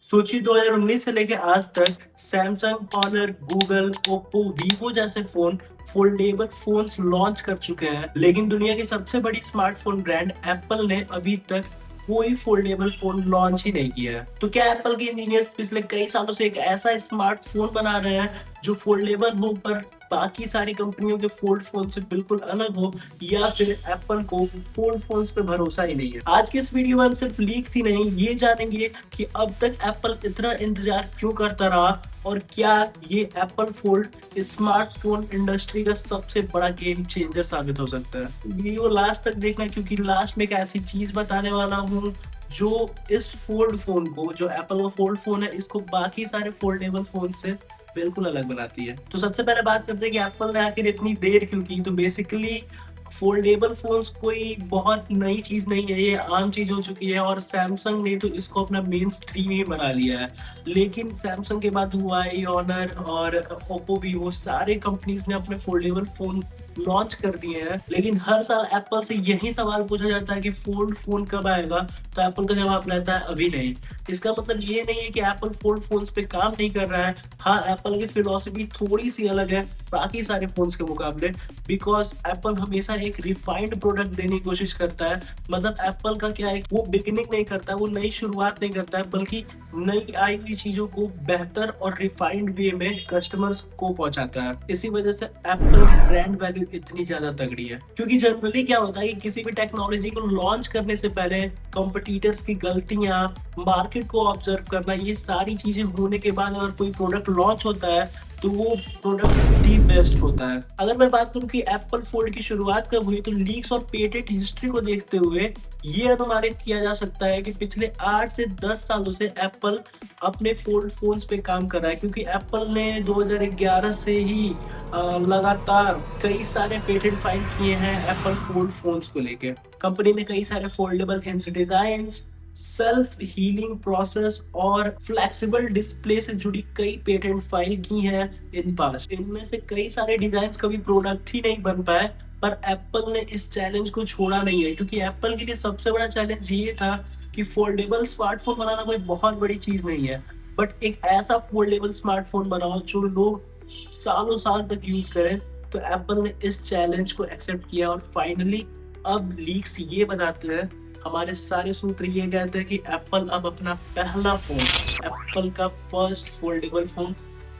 सोचिए 2019 से लेके आज तक Samsung, Honor, Google, Oppo, Vivo जैसे फोन फोल्डेबल फोन्स लॉन्च कर चुके हैं, लेकिन दुनिया की सबसे बड़ी स्मार्टफोन ब्रांड एप्पल ने अभी तक कोई फोल्डेबल फोन लॉन्च ही नहीं किया है। तो क्या एप्पल के इंजीनियर्स पिछले कई सालों से एक ऐसा स्मार्टफोन बना रहे हैं जो फोल्डेबल हो पर बाकी सारी कंपनियों के फोल्ड फोन से बिल्कुल अलग हो, या फिर एप्पल को फोल्ड फोन्स पे भरोसा ही नहीं है? आज के इस वीडियो में हम सिर्फ लीक्स ही नहीं, ये जानेंगे कि अब तक एप्पल इतना इंतजार क्यों करता रहा और क्या ये एप्पल फोल्ड स्मार्टफोन इंडस्ट्री का सबसे बड़ा गेम चेंजर साबित हो सकता है। वीडियो लास्ट तक देखना, क्योंकि लास्ट में एक ऐसी चीज बताने वाला हूँ जो इस फोल्ड फोन को, जो एप्पल का फोल्ड फोन है, इसको बाकी सारे फोल्डेबल फोन से बिल्कुल अलग बनाती है। तो सबसे पहले बात करते हैं कि एप्पल ने आखिर इतनी देर क्यों की। तो बेसिकली फोल्डेबल फोन्स कोई बहुत नई चीज नहीं है, ये आम चीज हो चुकी है और सैमसंग ने तो इसको अपना मेन स्ट्रीम ही बना लिया है। लेकिन सैमसंग के बाद हुआई, ऑनर और ओप्पो, वीवो सारे कंपनीज ने अपने फोल्डेबल फोन लॉन्च कर दिए हैं। लेकिन हर साल एप्पल से यही सवाल पूछा जाता है कि फोल्ड फोन कब आएगा, तो एप्पल का जवाब रहता है अभी नहीं। इसका मतलब ये नहीं है कि एप्पल फोल्ड फोन्स पे काम नहीं कर रहा है। हाँ, एप्पल की फिलॉसफी थोड़ी सी अलग है बाकी सारे फोन्स के मुकाबले, बिकॉज एप्पल हमेशा एक रिफाइंड प्रोडक्ट देने की कोशिश करता है। मतलब एप्पल का क्या है, वो बिगिनिंग नहीं करता है, वो नई शुरुआत नहीं करता है, बल्कि नई आई हुई चीजों को बेहतर और रिफाइंड वे में कस्टमर्स को पहुंचाता है। इसी वजह से एप्पल की ब्रांड वैल्यू इतनी ज्यादा तगड़ी है, क्योंकि जनरली क्या होता है कि किसी भी टेक्नोलॉजी को लॉन्च करने से पहले कंपटीटर्स की गलतियां, मार्केट को ऑब्जर्व करना, ये सारी चीजें होने के बाद अगर कोई प्रोडक्ट लॉन्च होता है तो वो प्रोडक्ट दी बेस्ट होता है। अगर मैं बात करूं कि एप्पल फोल्ड की शुरुआत कब हुई, तो लीक्स और पेटेंट हिस्ट्री को देखते हुए ये अनुमानित किया जा सकता है कि पिछले 8 से 10 सालों से एप्पल अपने फोल्ड फोन्स पे काम कर रहा है, क्योंकि एप्पल ने 2011 से ही लगातार कई सारे पेटेंट फाइल किए हैं एप्पल फोल्ड फोन्स को लेके। कंपनी ने कई सारे foldable hinge design, self healing process और फ्लेक्सिबल डिस्प्ले से जुड़ी कई पेटेंट फाइल की हैं इन पास्ट। इनमें से कई सारे डिजाइन कभी प्रोडक्ट ही नहीं बन पाए, पर एप्पल ने इस चैलेंज को छोड़ा नहीं है, क्योंकि एप्पल के लिए सबसे बड़ा चैलेंज ये था कि फोल्डेबल स्मार्टफोन बनाना कोई बहुत बड़ी चीज नहीं है, बट एक ऐसा फोल्डेबल स्मार्टफोन बनाओ जो लोग सालों साल तक यूज करें। तो एप्पल ने इस चैलेंज को एक्सेप्ट किया और फाइनली अब लीक्स ये बताते हैं, हमारे सारे सूत्र ये कहते हैं कि एप्पल अब अपना पहला फोन, एप्पल का फर्स्ट फोल्डेबल फोन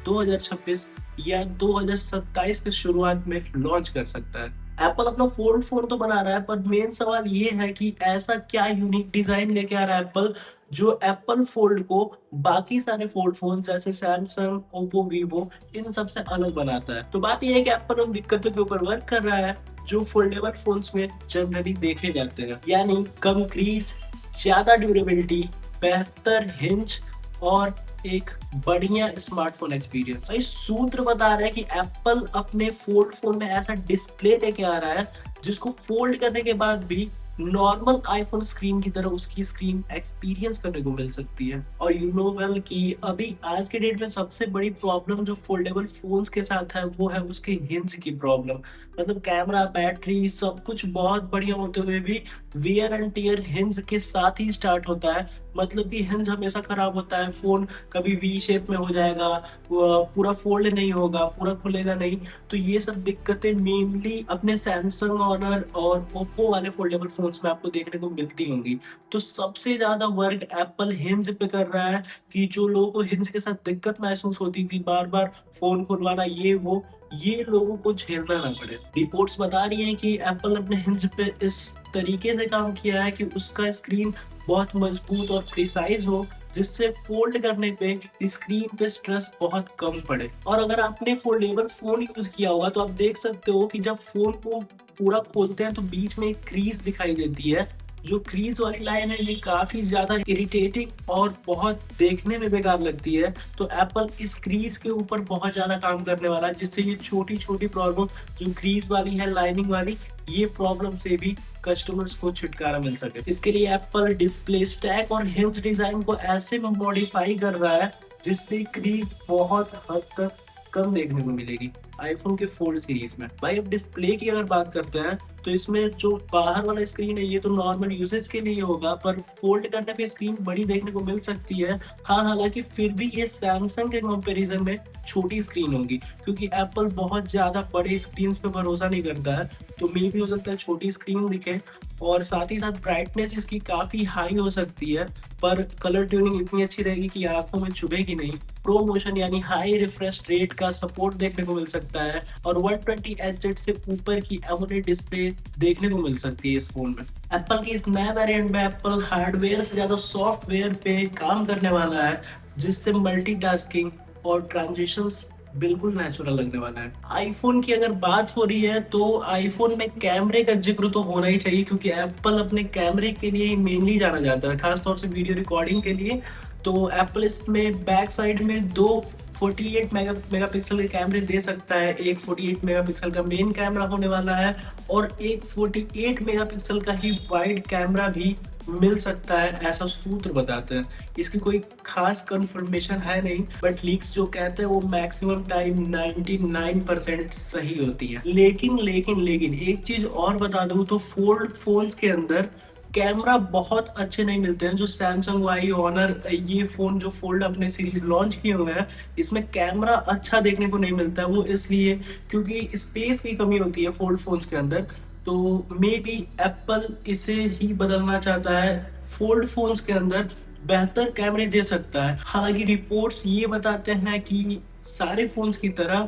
2026 या 2027 की शुरुआत में लॉन्च कर सकता है। एप्पल अपना फोल्ड फोन तो बना रहा है, पर मेन सवाल ये है कि ऐसा क्या यूनिक डिजाइन लेके आ रहा है एप्पल जो एप्पल फोल्ड को बाकी सारे फोल्ड फोन जैसे सैमसंग, ओप्पो, वीवो इन सब से अलग बनाता है। तो बात यह है कि एप्पल उन दिक्कतों के ऊपर वर्क कर रहा है जो फोल्डेबल फोन्स में जनरली देखे जाते हैं, यानी कम क्रीज, ज्यादा ड्यूरेबिलिटी, बेहतर हिंज और एक बढ़िया स्मार्टफोन एक्सपीरियंस। इस सूत्र बता रहा है कि एप्पल अपने फोल्ड फोन में ऐसा डिस्प्ले लेके आ रहा है जिसको फोल्ड करने के बाद भी नॉर्मल आईफोन स्क्रीन की तरह उसकी स्क्रीन एक्सपीरियंस करने को मिल सकती है। और यू नो वेल कि अभी आज के डेट में सबसे बड़ी प्रॉब्लम जो फोल्डेबल फोन्स के साथ है वो है उसके हिंज की प्रॉब्लम। मतलब कैमरा, बैटरी सब कुछ बहुत बढ़िया होते हुए भी वियर एंड टियर हिंज के साथ ही स्टार्ट होता है। मतलब कि हिंज हमेशा खराब होता है, फोन कभी वी शेप में हो जाएगा, पूरा फोल्ड नहीं होगा, पूरा खुलेगा नहीं। तो ये सब दिक्कतें मेनली अपने सैमसंग, ऑनर और ओप्पो वाले फोल्डेबल फोन्स में आपको देखने को मिलती होंगी। तो सबसे ज्यादा वर्क एप्पल हिंज पे कर रहा है कि जो लोगों को हिंज के साथ दिक्कत महसूस होती थी, बार बार फोन खुलवाना, ये लोगों को झेलना ना पड़े। रिपोर्ट्स बता रही हैं कि एप्पल अपने हिंज पे इस तरीके से काम किया है कि उसका स्क्रीन बहुत मजबूत और प्रिसाइज हो, जिससे फोल्ड करने पे स्क्रीन पे स्ट्रेस बहुत कम पड़े। और अगर आपने फोल्डेबल फोन यूज किया होगा तो आप देख सकते हो कि जब फोन को पूरा खोलते हैं तो बीच में एक क्रीज दिखाई देती है। जो क्रीज वाली लाइन है ये काफी ज्यादा इरिटेटिंग और बहुत देखने में बेकार लगती है। तो एप्पल इस क्रीज के ऊपर बहुत ज्यादा काम करने वाला है, जिससे ये छोटी छोटी प्रॉब्लम जो क्रीज वाली है, लाइनिंग वाली, ये प्रॉब्लम से भी कस्टमर्स को छुटकारा मिल सके। इसके लिए एप्पल डिस्प्ले स्टैक और हिंज डिजाइन को ऐसे में मॉडिफाई कर रहा है जिससे क्रीज बहुत हद तक कम देखने को मिलेगी आईफोन के फोल्ड सीरीज में। भाई अब डिस्प्ले की अगर बात करते हैं तो इसमें जो बाहर वाला स्क्रीन है ये तो नॉर्मल यूसेज के लिए होगा, पर फोल्ड करने पे स्क्रीन बड़ी देखने को मिल सकती है। हाँ, हालाँकि फिर भी ये सैमसंग के कंपैरिज़न में छोटी स्क्रीन होगी, क्योंकि एप्पल बहुत ज़्यादा बड़े स्क्रीन्स पे भरोसा नहीं करता है, तो मे बी हो सकता है छोटी स्क्रीन दिखे। और साथ ही साथ ब्राइटनेस इसकी काफ़ी हाई हो सकती है, पर कलर ट्यूनिंग इतनी अच्छी रहेगी कि आँखों में चुभेगी नहीं। प्रो मोशन यानी हाई रिफ्रेश रेट का सपोर्ट देखने को मिल सकता है और 120 Hz से ऊपर की एमोलेड डिस्प्ले देखने को मिल सकती है इस फोन में। एप्पल की इस नए वेरिएंट में एप्पल हार्डवेयर से ज़्यादा सॉफ्टवेयर पे काम करने वाला है, जिससे मल्टीटास्किंग और ट्रांजिशंस बिल्कुल नेचुरल लगने वाला है। आईफोन की अगर बात हो रही है तो आईफोन में कैमरे का जिक्र तो होना ही चाहिए, क्योंकि एप्पल अपने कैमरे के लिए ही मेनली जाना जाता है, खासतौर से वीडियो रिकॉर्डिंग के लिए। तो एप्पल इसमें बैक साइड में दो 48 मेगापिक्सल के कैमरे दे सकता है। एक 48 मेगापिक्सल का मेन कैमरा होने वाला है और एक 48 मेगापिक्सल का ही वाइड कैमरा भी मिल सकता है, ऐसा सूत्र बताते हैं। इसकी कोई खास कंफर्मेशन है नहीं, बट लीक्स जो कहते हैं वो मैक्सिमम टाइम 99% सही होती है। लेकिन एक चीज और बता दूं तो फोल्ड फोन्स के अंदर कैमरा बहुत अच्छे नहीं मिलते हैं। जो सैमसंग वाई ऑनर ये फोन जो फोल्ड अपने सीरीज लॉन्च किए हुए हैं, इसमें कैमरा अच्छा देखने को नहीं मिलता है। वो इसलिए क्योंकि स्पेस की कमी होती है फोल्ड फोन्स के अंदर। तो मे बी एप्पल इसे ही बदलना चाहता है, फोल्ड फोन्स के अंदर बेहतर कैमरे दे सकता है। हालांकि रिपोर्ट्स ये बताते हैं कि सारे फोन्स की तरह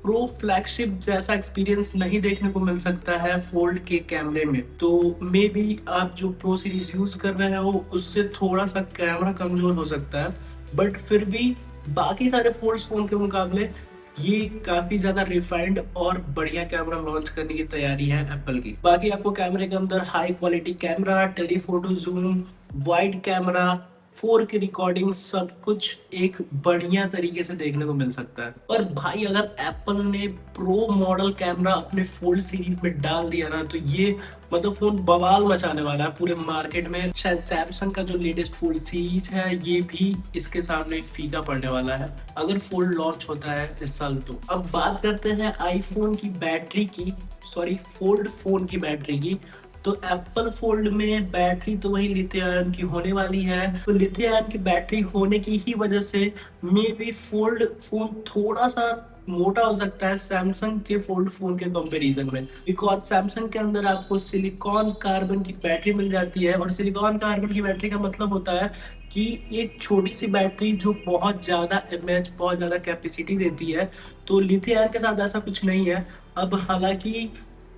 प्रो फ्लैगशिप जैसा एक्सपीरियंस नहीं देखने को मिल सकता है फोल्ड के कैमरे में। तो मे बी आप जो प्रो सीरीज यूज कर रहे हो उससे थोड़ा सा कैमरा कमजोर हो सकता है, बट फिर भी बाकी सारे फोल्ड फोन के मुकाबले ये काफी ज्यादा रिफाइंड और बढ़िया कैमरा लॉन्च करने की तैयारी है एप्पल की। बाकी आपको कैमरे के अंदर high quality camera, telephoto zoom, wide camera, 4K recording सब कुछ एक बढ़िया तरीके से देखने को मिल सकता है। पर भाई अगर एप्पल ने प्रो मॉडल कैमरा अपने फोल्ड सीरीज में डाल दिया ना, तो ये मतलब फोन बवाल मचाने वाला है पूरे मार्केट में। शायद सैमसंग का जो लेटेस्ट फोल्ड सीरीज है ये भी इसके सामने फीका पड़ने वाला है अगर फोल्ड लॉन्च होता है इस साल। तो अब बात करते हैं आईफोन की बैटरी की, सॉरी फोल्ड फोन की बैटरी की। तो एप्पल फोल्ड में बैटरी तो वही लिथियम आयन की होने वाली है। तो लिथियम आयन की बैटरी होने की ही वजह से मे बी फोल्ड फोन थोड़ा सा मोटा हो सकता है सैमसंग के फोल्ड फोन के कंपैरिजन में, बिकॉज सैमसंग के अंदर आपको सिलिकॉन कार्बन की बैटरी मिल जाती है। और सिलिकॉन कार्बन की बैटरी का मतलब होता है कि एक छोटी सी बैटरी जो बहुत ज्यादा एमएच, बहुत ज्यादा कैपेसिटी देती है। तो लिथियम आयन के साथ ऐसा कुछ नहीं है। अब हालांकि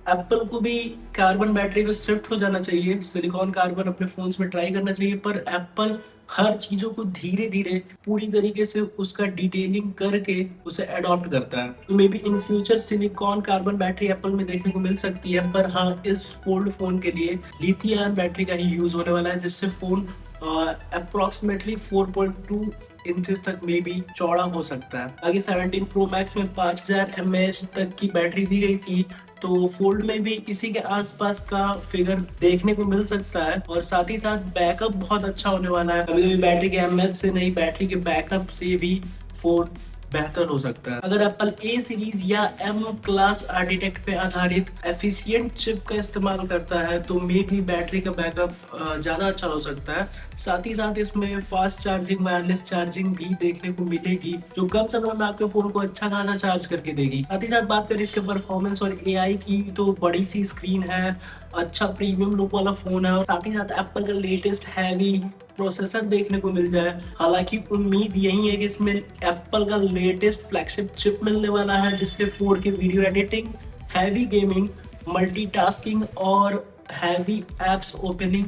एप्पल को भी कार्बन बैटरी पे शिफ्ट हो जाना चाहिए, सिलिकॉन कार्बन अपने फोन्स में ट्राई करना चाहिए, पर एप्पल हर चीजों को धीरे धीरे पूरी तरीके से उसका डिटेलिंग करके उसे अडॉप्ट करता है। तो may be in future silicon carbon battery Apple में देखने को मिल सकती है, पर हाँ इस फोल्ड फोन के लिए लिथियम आयन बैटरी का ही यूज होने वाला है, जिससे फोन अप्रोक्सीमेटली 4.2 इंचेस तक मे बी चौड़ा हो सकता है। आगे 17 प्रो मैक्स में 5000 mAh तक की बैटरी दी गई थी, तो फोल्ड में भी इसी के आसपास का फिगर देखने को मिल सकता है। और साथ ही साथ बैकअप बहुत अच्छा होने वाला है। अभी बैटरी के एमएच से नहीं, बैटरी के बैकअप से भी फोन बेहतर हो सकता है। अगर एप्पल ए सीरीज या एम क्लास आर्किटेक्ट पे आधारित एफिशिएंट चिप का इस्तेमाल करता है तो मे भी बैटरी का बैकअप ज़्यादा अच्छा हो सकता है। साथ ही साथ इसमें फास्ट चार्जिंग, वायरलेस चार्जिंग भी देखने को मिलेगी, जो कम समय में आपके फोन को अच्छा खासा चार्ज करके देगी। साथ ही साथ बात करें इसके परफॉर्मेंस और एआई की, तो बड़ी सी स्क्रीन है, अच्छा प्रीमियम लुक वाला फोन है, और साथ ही साथ एप्पल का लेटेस्ट हैवी प्रोसेसर देखने को मिल जाए। हालांकि उम्मीद यही है कि इसमें एप्पल का लेटेस्ट फ्लैगशिप चिप मिलने वाला है, जिससे 4K video editing, heavy gaming, multitasking और हैवी एप्स ओपनिंग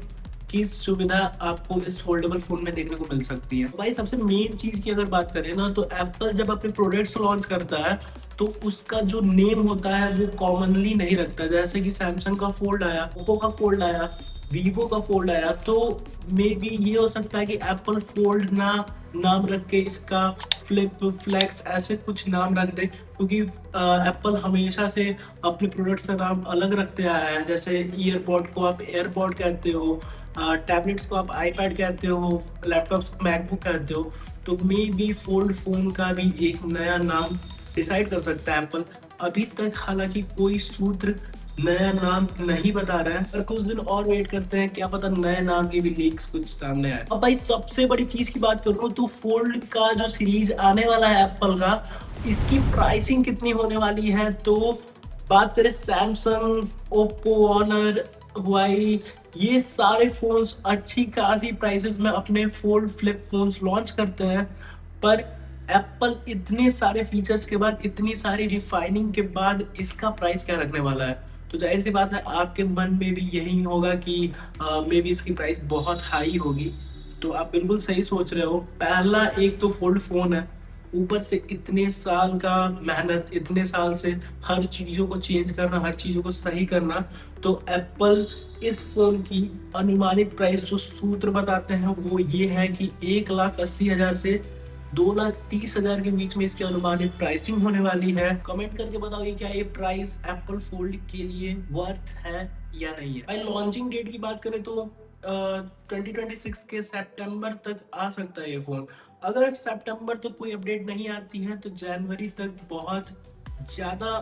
की सुविधा आपको इस फोल्डेबल फोन में देखने को मिल सकती है। भाई सबसे मेन चीज की अगर बात करें ना, तो एप्पल जब अपने प्रोडक्ट्स लॉन्च करता है तो उसका जो नेम होता है वो कॉमनली नहीं रखता। जैसे कि सैमसंग का फोल्ड आया, ओप्पो का फोल्ड आया, वीवो का फोल्ड आया, तो मे बी ये हो सकता है कि एप्पल फोल्ड ना नाम रख के इसका फ्लिप, फ्लेक्स ऐसे कुछ नाम रख दे, क्योंकि एप्पल हमेशा से अपने प्रोडक्ट्स का नाम अलग रखते आया है। जैसे ईयरपॉड को आप एयरपॉड कहते हो, टैबलेट्स को आप आईपैड कहते हो, लैपटॉप्स को मैकबुक कहते हो। तो मे बी फोल्ड फोन का भी एक नया नाम डिसाइड कर सकता है एप्पल। अभी तक हालांकि कोई सूत्र नया नाम नहीं बता रहा है, पर कुछ दिन और वेट करते हैं, क्या पता नए नाम की भी लीक्स कुछ सामने आए। अब भाई सबसे बड़ी चीज की बात करूं तो फोल्ड का जो सीरीज आने वाला है एप्पल का, इसकी प्राइसिंग कितनी होने वाली है। तो बात करें सैमसंग, ओप्पो, ऑनर, हुआई, ये सारे फोन्स अच्छी खासी प्राइसेस में अपने फोल्ड फ्लिप फोन्स लॉन्च करते हैं, पर एप्पल इतने सारे फीचर्स के बाद, इतनी सारी रिफाइनिंग के बाद इसका प्राइस क्या रखने वाला है। तो जाहिर सी बात है आपके मन में भी यही होगा कि मे बी इसकी प्राइस बहुत हाई होगी। तो आप बिल्कुल सही सोच रहे हो। पहला एक तो फोल्ड फोन है, ऊपर से इतने साल का मेहनत, इतने साल से हर चीज़ों को चेंज करना, हर चीज़ों को सही करना। तो एप्पल इस फोन की अनुमानित प्राइस जो सूत्र बताते हैं वो ये है कि 1,80,000 से 2,30,000 के बीच में इसकी अनुमानित प्राइसिंग होने वाली है। कमेंट करके बताओ क्या ये प्राइस एप्पल फोल्ड के लिए वर्थ है या नहीं है। भाई लॉन्चिंग डेट की बात करें तो 2026 के सितंबर तक आ सकता है ये फोन। अगर सितंबर तक कोई अपडेट नहीं आती है तो जनवरी तक बहुत ज्यादा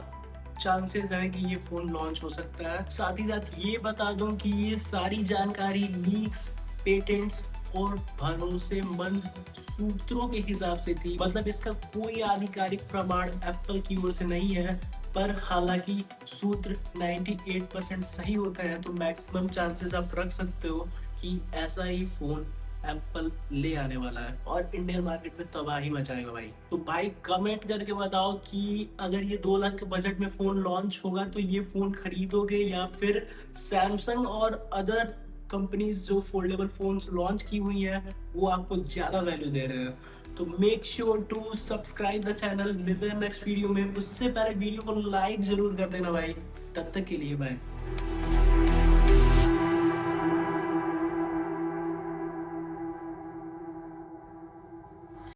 चांसेस हैं कि ये फोन लॉन्च हो सकता है। साथ ही साथ ये बता दूं कि ये सारी जानकारी लीक्स, पेटेंट्स और भरोसेमंद सूत्रों के हिसाब से थी, मतलब इसका कोई आधिकारिक प्रमाण एप्पल की ओर से नहीं है। पर हालांकि सूत्र 98% सही होते हैं, तो मैक्सिमम चांसेस आप रख सकते हो कि ऐसा ही फोन एप्पल ले आने वाला है और इंडियन मार्केट में तबाही मचाएगा भाई। तो भाई कमेंट करके बताओ कि अगर ये 2 लाख के बजट में फोन लॉन्च होगा तो ये फोन खरीदोगे, या फिर सैमसंग और अदर कंपनीज जो फोल्डेबल फोन्स लॉन्च की हुई हैं वो आपको ज्यादा वैल्यू दे रहे हैं। तो make sure to subscribe the channel. मिलते हैं नेक्स्ट वीडियो में, उससे पहले वीडियो को लाइक जरूर कर देना भाई। तब तक के लिए बाय।